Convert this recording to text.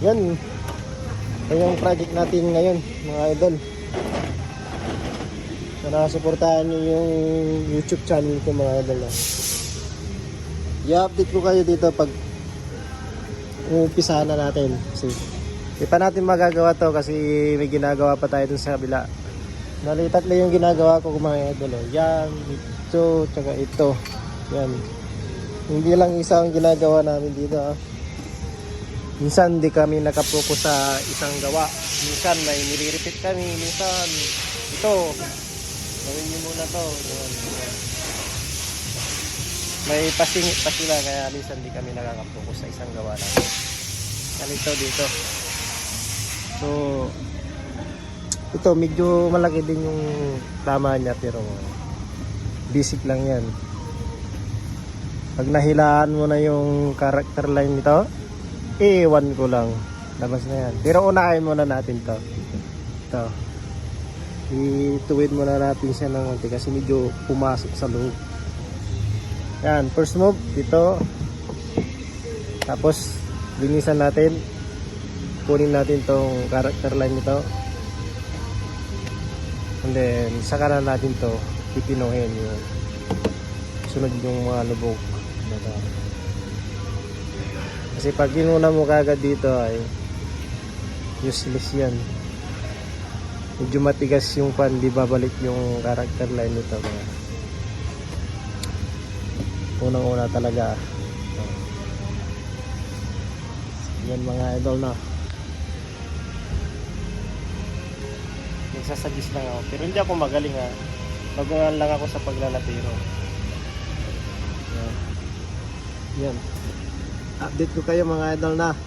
Yan. Ito yung project natin ngayon, mga idol. Sana suportahan nyo yung YouTube channel ko, mga idol. I-update ko kayo dito pag umpisahan na natin. Kasi di pa natin magagawa to kasi may ginagawa pa tayo dun sa kabila. Nalitat lang yung ginagawa ko, mga idol. Yan, ito, tsaka ito. Yan. Hindi lang isa ang ginagawa namin dito. Minsan di kami nakapokus sa isang gawa. Minsan may nire-repeat kami. Minsan ito. Gawin niyo muna to. Yan. May pasingit pa sila kaya minsan di kami nakakapokus sa isang gawa namin. Ganito dito. So ito medyo malaki din yung tama niya pero basic lang yan. Pag nahilaan mo na yung character line nito, iwan ko lang. Labas na yan. Pero unahin muna natin to. Ito. Ituwid muna natin siya ng konti kasi medyo pumasok sa loob. Yan. First move, dito. Tapos, linisan natin. Kunin natin tong character line nito. And then, saka na natin to pipinuhin yung sunod yung mga lubog. Kasi pag ginuna mo kagad dito ay useless yan. Medyo matigas yung pan, di babalik yung character line nito. Unang-una talaga. Yan mga idol na. Nagsasuggest lang ako. Pero hindi ako magaling ha. Baguhan lang ako sa paglalatiro. Yan. Update ko kayo mga idol na.